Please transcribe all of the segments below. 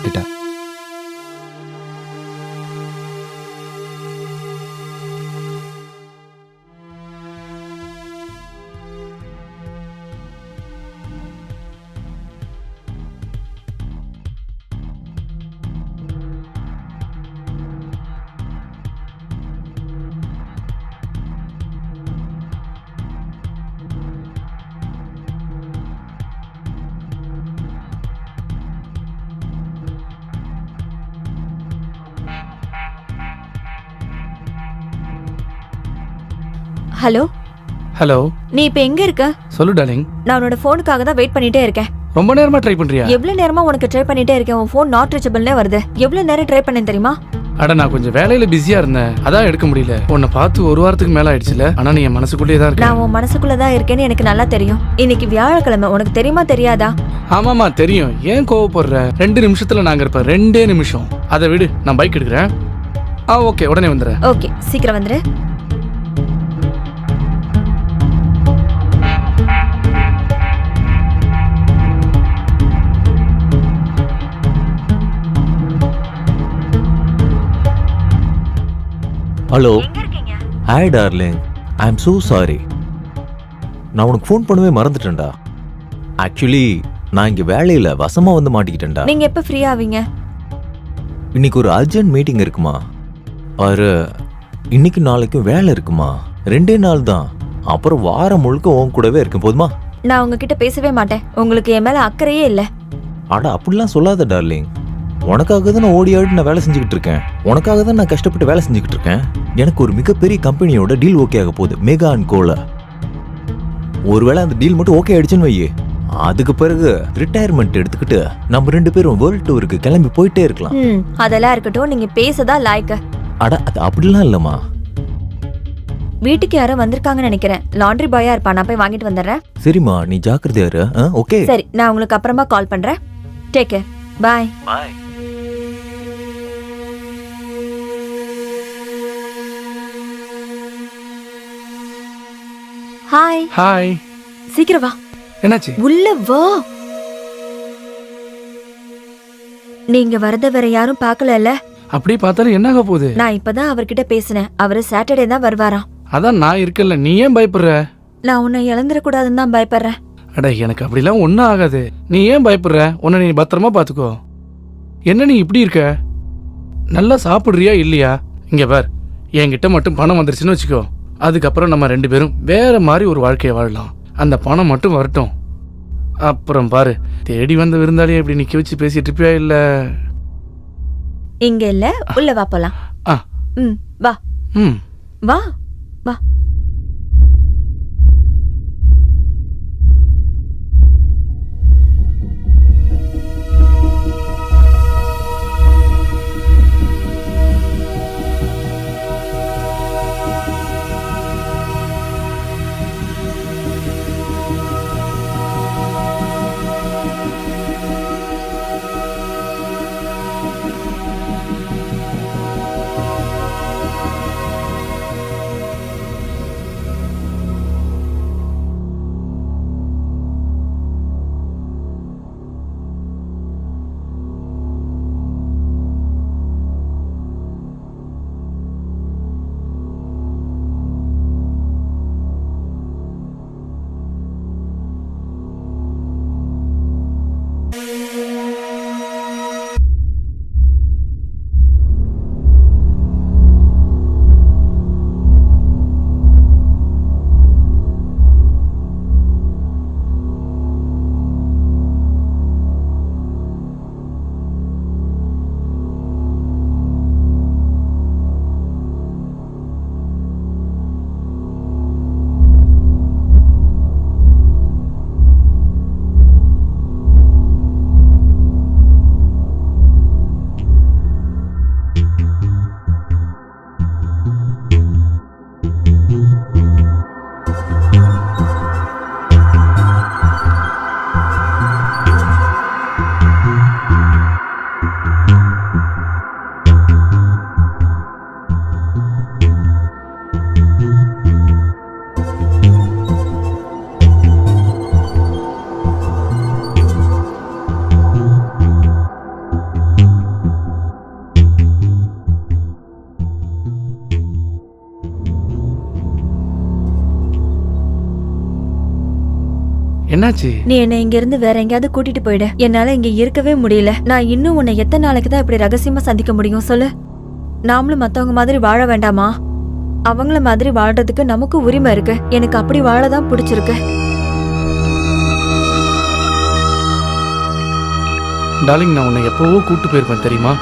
சாப்பிட்டுட்டேன். Hello hello, நீ இப்ப எங்க இருக்க? சொல்லு டார்லிங். நான் உன்னோட போனுக்காக தான் வெயிட் பண்ணிட்டே இருக்கேன். ரொம்ப நேரமா ட்ரை பண்றியா? எவ்வளவு நேரமா உனக்கு ட்ரை பண்ணிட்டே இருக்கேன். உன் போன் நாட் ரீச்சபிள்னே வருது. எவ்வளவு நேரம் ட்ரை பண்ணேன் தெரியுமா? அட நான் கொஞ்சம் வேலையில பிஸியா இருந்தேன், அதான் எடுக்க முடியல. உன்னை பார்த்து ஒரு வாரத்துக்கு மேல ஆயிடுச்சுல. ஆனா நீ என் மனசுக்குள்ளேயே தான் இருக்க. நான் உன் மனசுக்குள்ள தான் இருக்கேன்னு எனக்கு நல்லா தெரியும். இன்னைக்கு வியாழக்கிழமை, உனக்கு தெரியுமா தெரியாதா? ஆமாமா தெரியும். ஏன் கோவப்படுற? 2 நிமிஷத்துல நாங்க இருப்பேன். 2 நிமிஷம். அதை விடு, நான் பைக் எடுக்கிறேன். ஓகே, உடனே வந்துடுறேன். ஓகே, சீக்கிரம் வந்துரு. Hello. Hi darling, I am so sorry. நான் உனக்கு ஃபோன் பண்ணவே மறந்துட்டேன்டா. ஆக்சுவலி நான் இங்கே வேலையில் வசமாக வந்து மாட்டிக்கிட்டேன்டா. நீங்க எப்ப ஃப்ரீ ஆவீங்க? இன்னைக்கு ஒரு அர்ஜென்ட் மீட்டிங் இருக்குமா? ஒரு இன்னைக்கு நாளைக்கும் வேலை இருக்குமா? 2 நாள் தான். அப்புறம் வாரம் முழுக்க உன் கூடவே இருக்கும். போதுமா? நான் உங்ககிட்ட பேசவே மாட்டேன். உங்களுக்கு என் மேல அக்கறையே இல்ல. அட அப்படிலாம் சொல்லாத டார்லிங். உனக்காக தான் நான் ஓடி ஆடி நான் வேலை செஞ்சுக்கிட்டு இருக்கேன். உனக்காக தான் நான் கஷ்டப்பட்டு வேலை செஞ்சுக்கிட்டு இருக்கேன். எனக்கு ஒரு மிகப்பெரிய கம்பெனியோட டீல் ஓகே ஆக போகுது, மெகா அண்ட் கோல. ஒருவேளை அந்த டீல் மட்டும் ஓகே ஆயிடுச்சுன்னு வையே, அதுக்கு பிறகு ரிட்டையர்மெண்ட் எடுத்துக்கிட்டு நம்ம 2 பேரும் வேர்ல்ட் டூருக்கு கிளம்பி போயிட்டே இருக்கலாம். அதெல்லாம் இருக்கட்டும், நீங்க பேசதான் லாய்க்க. அட அது அப்படிலாம் இல்லம்மா. வீட்டுக்கு யாரோ வந்திருக்காங்கன்னு நினைக்கிறேன். லாண்ட்ரி பாயா இருப்பா. நான் போய் வாங்கிட்டு வந்துடுறேன். சரிம்மா, நீ ஜாக்கிரதையா இரு. ஓகே. சரி, நான் உங்களுக்கு அப்புறமா கால் பண்றேன். Take care. Bye. Bye. Hi. Hi. சீக்கிரம் வா. என்னாச்சு? உள்ள வா. நீங்க வரத வேற யாரும் பார்க்கலல்ல? அப்படியே பார்த்தாலும் என்ன ஆக போகுது? நான் இப்பதான் அவர்கிட்ட பேசினேன். அவரு சாட்டர்டே தான் வருவாராம். அதான் நான் இருக்கல, நீ ஏன் பயப்படுற? நான் உன்னை இழந்துட கூடாதுன்னு தான் பயப்படுறேன். அட எனக்கு அப்படிலாம் ஒன்றும் ஆகாது. நீ ஏன் பயப்படுற? உன்னை நீ பத்திரமா பார்த்துக்கோ. என்ன நீ இப்படி இருக்க? நல்லா சாப்பிட்றியா இல்லையா? இங்க பார், என்கிட்ட மட்டும் பணம் வந்துருச்சுன்னு வச்சுக்கோ, அதுக்கப்புறம் நம்ம 2 பேரும் வேற மாதிரி ஒரு வாழ்க்கையை வாழலாம். அந்த பணம் மட்டும் வரட்டும். அப்புறம் பாரு, தேடி வந்த விருந்தாளியை இப்படி நிக்க வச்சு பேசிட்டு இருப்பியா? இல்ல இங்க இல்ல, உள்ள வா போலாம். வா. வா வா. என்னாச்சு? நீ என்னை இங்க இருந்து வேற எங்கேயாவது கூட்டிட்டு போயிடு. என்னால இங்க இருக்கவே முடியல. நான் இன்னும் உன்னை எத்தனை நாளைக்கு தான் இப்படி ரகசியமா சந்திக்க முடியும் சொல்லு? நாமளும் மத்தவங்க மாதிரி வாழ வேண்டாமா? அவங்கள மாதிரி வாழ்றதுக்கு நமக்கு உரிமை இருக்கு. எனக்கு அப்படி வாழதான் பிடிச்சிருக்கு. டார்லிங், நான் உன்னை எப்பவோ கூட்டு போயிருப்பேன் தெரியுமா?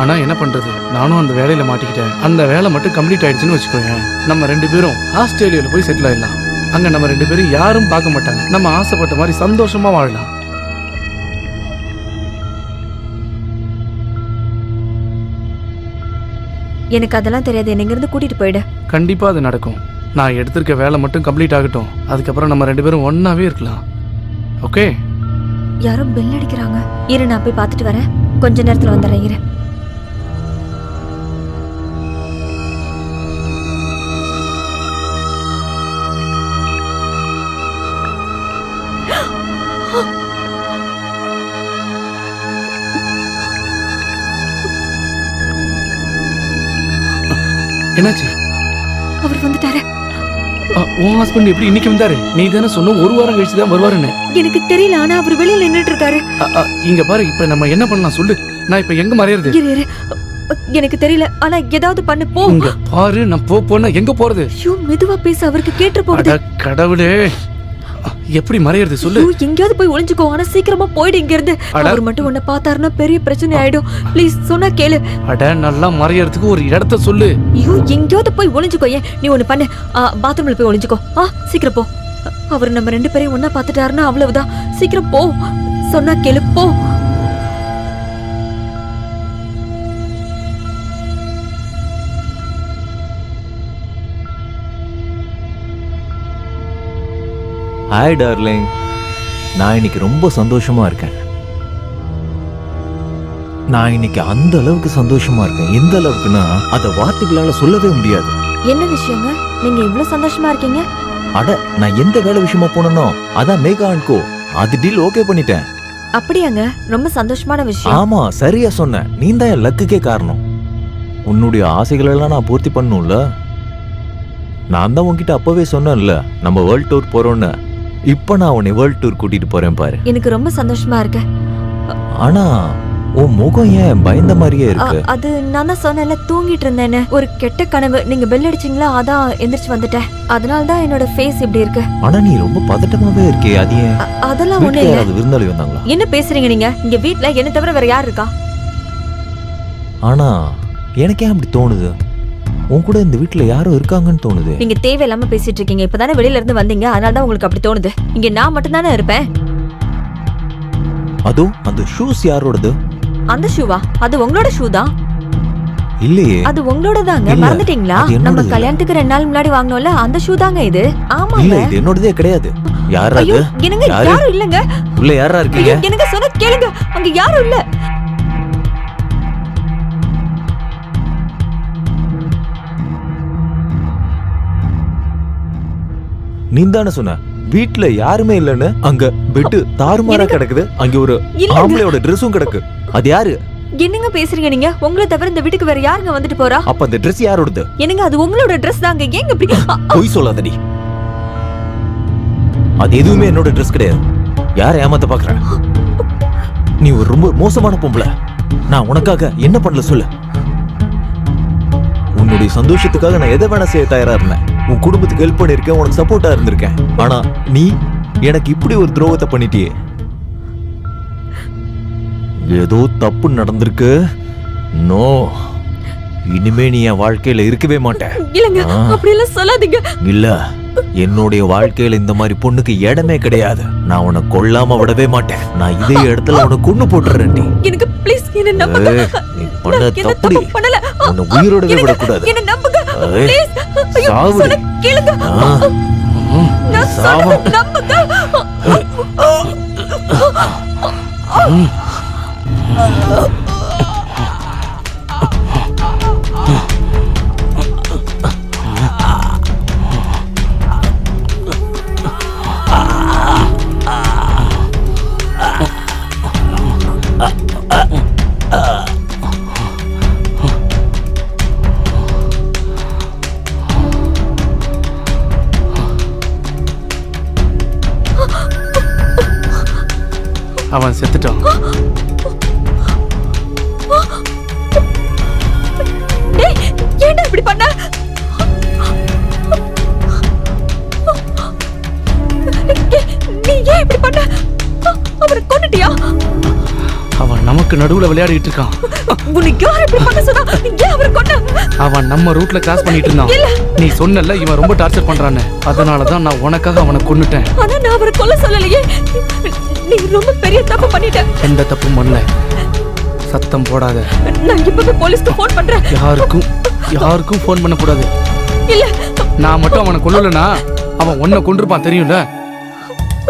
ஆனா என்ன பண்றது, நானும் அந்த வேலையில மாட்டிக்கிட்டேன். அந்த வேலை மட்டும் கம்ப்ளீட் ஆயிடுச்சுன்னு வச்சுக்கோங்க, நம்ம 2 பேரும் ஆஸ்திரேலியால போய் செட்டில் ஆயிடலாம். அங்க நம்ம 2 பேரும் யாரும் பார்க்க மாட்டாங்க. நம்ம ஆசைப்பட்ட மாதிரி சந்தோஷமா வாழலாம். எனக்கு அதெல்லாம் தெரியாது. என்ன இங்க இருந்து கூட்டிட்டு போயிடு. கண்டிப்பா அது நடக்கும். நான் எடுத்திருக்க வேலை மட்டும் கம்ப்ளீட் ஆகட்டும். அதுக்கப்புறம் நம்ம 2 பேரும் ஒன்னாவே இருக்கலாம். ஓகே? யாரோ பெல் அடிக்கிறாங்க. இரு, நான் போய் பார்த்துட்டு வரேன். கொஞ்ச நேரத்துல வந்துடுறேன். இரு. என்னாச்சு? அவர் வந்துட்டாரு. உன் ஹஸ்பண்ட் எப்படி இன்னைக்கு வந்தாரு? நீ தானே சொன்ன 1 வாரம் கழிச்சு தான் வருவாருன்னு. எனக்கு தெரியல, ஆனா அவர் வெளியில நின்னுட்டு இருக்காரு. இங்க பாரு, இப்ப நம்ம என்ன பண்ணலாம் சொல்லு? நான் இப்ப எங்க மறையறது? இரு, இரு. எனக்கு தெரியல, ஆனா ஏதாவது பண்ணு. போ. இங்க பாரு, நான் போனா எங்க போறது? ஐயோ, மெதுவா பேச, அவருக்கு கேட்டு போகுது. அட கடவுளே, எப்படி மறையறது சொல்லு? ஐயோ, எங்கயாவது போய் ஒளிஞ்சுக்கோ. ஆனா சீக்கிரமா போயிடு இங்க இருந்து. அவர் மட்டும் உன்னை பார்த்தாருன்னா பெரிய பிரச்சனை ஆயிடும். ப்ளீஸ், சொன்னா கேளு. அட, நல்லா மறையறதுக்கு ஒரு இடத்த சொல்லு. ஐயோ, எங்கயாவது போய் ஒளிஞ்சுக்கோ. ஏன் நீ ஒண்ணு பண்ணு, பாத்ரூம்ல போய் ஒளிஞ்சுக்கோ. சீக்கிரம் போ. அவர் நம்ம 2 பேரையும் ஒன்னா பார்த்துட்டாருன்னா அவ்வளவுதான். சீக்கிரம் போ, சொன்னா கேளு. போ. ஹாய் டார்லிங், நான் இன்னைக்கு ரொம்ப சந்தோஷமா இருக்கேன். நான் இன்னைக்கு அந்த அளவுக்கு சந்தோஷமா இருக்கேன். எந்த அளவுக்குன்னா அதை வார்த்தைகளால சொல்லவே முடியாது. என்ன விஷயங்க, நீங்க இவ்வளவு சந்தோஷமா இருக்கீங்க? அட, நான் எந்த வேலை விஷயமா போனனோ அதான் மேகா அண்ட் கோ, அது டீல் ஓகே பண்ணிட்டேன். அப்படியாங்க? ரொம்ப சந்தோஷமான விஷயம். ஆமா, சரியா சொன்ன. நீ தான் என் லக்குக்கே காரணம். உன்னுடைய ஆசைகள் எல்லாம் நான் பூர்த்தி பண்ணணும்ல. நான் தான் உன்கிட்ட அப்பவே சொன்னேன்ல, நம்ம வேர்ல்ட் டூர் போறோம்னு. இப்ப நான் உன்னை வேர்ல்ட் டூர் கூட்டிட்டு போறேன் பாரு. எனக்கு ரொம்ப சந்தோஷமா இருக்கு. ஆனா உன் முகம் ஏன் பயந்த மாதிரியே இருக்கு? அது நான் தான் சொன்னேன்ல, தூங்கிட்டு இருந்தேன்னு. ஒரு கெட்ட கனவு. நீங்க பெல் அடிச்சீங்களா, அதான் எந்திரிச்சு வந்துட்டேன். அதனால தான் என்னோட ஃபேஸ் இப்படி இருக்கு. ஆனா நீ ரொம்ப பதட்டமாவே இருக்கே, அது ஏன்? அதெல்லாம் ஒண்ணு இல்ல. அது விருந்தாளி வந்தாங்களா? என்ன பேசுறீங்க நீங்க? இங்க வீட்ல என்ன தவிர வேற யார் இருக்கா? ஆனா எனக்கே அப்படி தோணுது, உன் கூட இந்த வீட்ல யாரோ இருக்காங்கன்னு தோணுது. நீங்க தேவையில்லாம பேசிட்டு இருக்கீங்க. இப்பதானே வெளியில இருந்து வந்தீங்க, அதனால தான் உங்களுக்கு அப்படி தோணுது. இங்க நான் மட்டும் தானே இருப்பேன். அதோ அந்த ஷூஸ் யாரோடது? அந்த ஷூவா? அது உங்களோட ஷூ தான். இல்லையே, அது உங்களோட தாங்க. இல்ல, மறந்துட்டீங்களா? அது என்னோடது நம்ம இல்ல. கல்யாணத்துக்கு 2 நாள் முன்னாடி வாங்கினோம்ல, அந்த ஷூ தாங்க இது. இல்ல, ஆமாங்க. இது என்னோடதே கிடையாது. யாரா ஐயோ, அது? என்னங்க, யாரு? யாரும் இல்லங்க. உள்ள யாரா இருக்கீங்க? ஐயோ, என்னங்க சொன்ன கேளுங்க, அங்க யாரும் இல்ல. நீ தானே சொன்ன வீட்ல யாருமே இல்லன்னு. அங்க பெட் தாறுமாறா கிடக்குது. அங்க ஒரு இல்லங்க. ஆம்பளையோட ட்ரெஸ்ஸும் கிடக்கு. அது யாரு? என்னங்க பேசுறீங்க நீங்க? உங்களை தவிர இந்த வீட்டுக்கு வேற யாருங்க வந்துட்டு போறா? அப்ப அந்த ட்ரெஸ் யாரோடது? என்னங்க, அது உங்களோட ட்ரெஸ் தாங்க. ஏங்க இப்படி? பொய் சொல்லாதடி. அது எதுவுமே என்னோட ட்ரெஸ் கிடையாது. யார ஏமாத்த பாக்குற? நீ ஒரு ரொம்ப மோசமான பொம்பளை. நான் உனக்காக என்ன பண்ணல சொல்லு? உன்னுடைய சந்தோஷத்துக்காக நான் எதை வேணா செய்ய தயாரா இருந்தேன். உன் குடும்பத்துக்கு ஹெல்ப் பண்ணிருக்கேன், உனக்கு சப்போர்ட்டா இருந்திருக்கேன். ஆனா நீ எனக்கு இப்படி ஒரு துரோகத்தை பண்ணிட்டியே. ஏதோ தப்பு நடந்திருக்கு. நோ, இனிமே நீ என் வாழ்க்கையில இருக்கவே மாட்டேன். இல்லங்க, அப்படி எல்லாம் சொல்லாதீங்க. இல்ல, என்னுடைய வாழ்க்கையில இந்த மாதிரி பொண்ணுக்கு இடமே கிடையாது. நான் உன்னை கொல்லாம விடவே மாட்டேன். நான் இதே இடத்துல உன்னை கொன்னு போட்டுறேன். எனக்கு ப்ளீஸ் என்ன நம்புங்க. நீ பண்ண நான் எந்த தப்புடி. தப்பும் பண்ணல. உன்னை உயிரோடவே விடக்கூடாது. என்ன நம்புங்க ஏய், ப்ளீஸ். ஐயோ, சாவுடி. சொன்ன கேளுங்க. நான் சாவம். சொன்னதை நம்புங்க. அவன் செத்துட்டான். டேய், ஏன்டா இப்படி பண்ண? நீ ஏன் இப்படி பண்ண? அவரை கொன்னுட்டியா? அவன் நமக்கு நடுவுல விளையாடிட்டு இருக்கான். உனக்கு யார் இப்படி பண்ண சொன்னா? ஏன் அவரை கொன்ன? அவன் நம்ம ரூட்ல கிராஸ் பண்ணிட்டு இருந்தான். நீ சொன்னல இவன் ரொம்ப டார்ச்சர் பண்றான்னு, அதனாலதான் நான் உனக்காக அவனை கொன்னுட்டேன். ஆனா நான் அவரை கொல்ல சொல்லலையே. நீ ரொம்ப பெரிய தப்பு பண்ணிட்ட. எந்த தப்பும் பண்ணல. சத்தம் போடாத. நான் இப்பவே போலீஸ்க்கு ஃபோன் பண்றேன். யாருக்கும் ஃபோன் பண்ண கூடாது. இல்ல, நான் மட்டும் அவனை கொல்லலனா அவன் உன்னை கொன்றுப்பான், தெரியும்ல.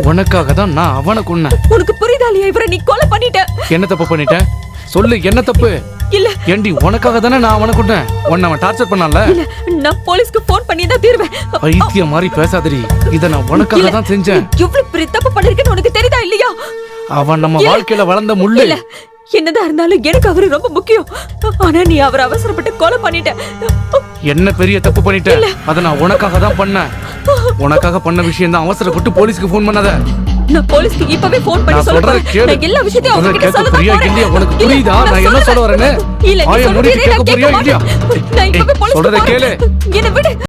உனக்காக தான் நான் அவனை கொன்னேன். உனக்கு புரியுதா இல்லையா? இவரை நீ கொலை பண்ணிட்ட. என்ன தப்பு பண்ணிட்டேன் சொல்லு, என்ன தப்பு? இல்ல ஏண்டி உனக்காக தானே நான் அவனை கொன்னேன். உன்னை அவன் டார்ச்சர் பண்ணான்ல. இல்ல, நான் போலீஸ்க்கு ஃபோன் பண்ணி தான் தீர்வேன். பைத்தியம் மாதிரி பேசாதடி. இத நான் உனக்காக தான் செஞ்சேன். எவ்வளவு பெரிய தப்பு பண்ணிருக்கேன்னு உனக்கு தெரியுதா இல்லையா? அவன் நம்ம வாழ்க்கையில வளர்ந்த முள்ளு. இல்ல, என்னதான் இருந்தாலும் எனக்கு அவரு ரொம்ப முக்கியம். ஆனா நீ அவரை அவசரப்பட்டு கொலை பண்ணிட்ட. என்ன பெரிய தப்பு பண்ணிட்டேன். அத நான் உனக்காக தான் பண்ணேன். உனக்காக பண்ண விஷயம் தான். அவசரப்பட்டு போலீஸ்க்கு ஃபோன் பண்ணாத. நான் போலீஸ்க்கு இப்பவே ஃபோன் பண்ணி நான் சொல்றேன். சொல்றத கேளு. நான் எல்லா விஷயத்தையும் அவங்க கிட்ட சொல்ல புரியா இல்லையா? உனக்கு புரியுதா நான் என்ன சொல்ல வரேன்னு? இல்ல, நீ ஆய மூடி சொல்றதே கேட்க நான் புரியா கேட்க இல்லையா? மாட்டேன். நான் இப்பவே போலீஸ்க்கு சொல்றத கேளு. என்ன விடு.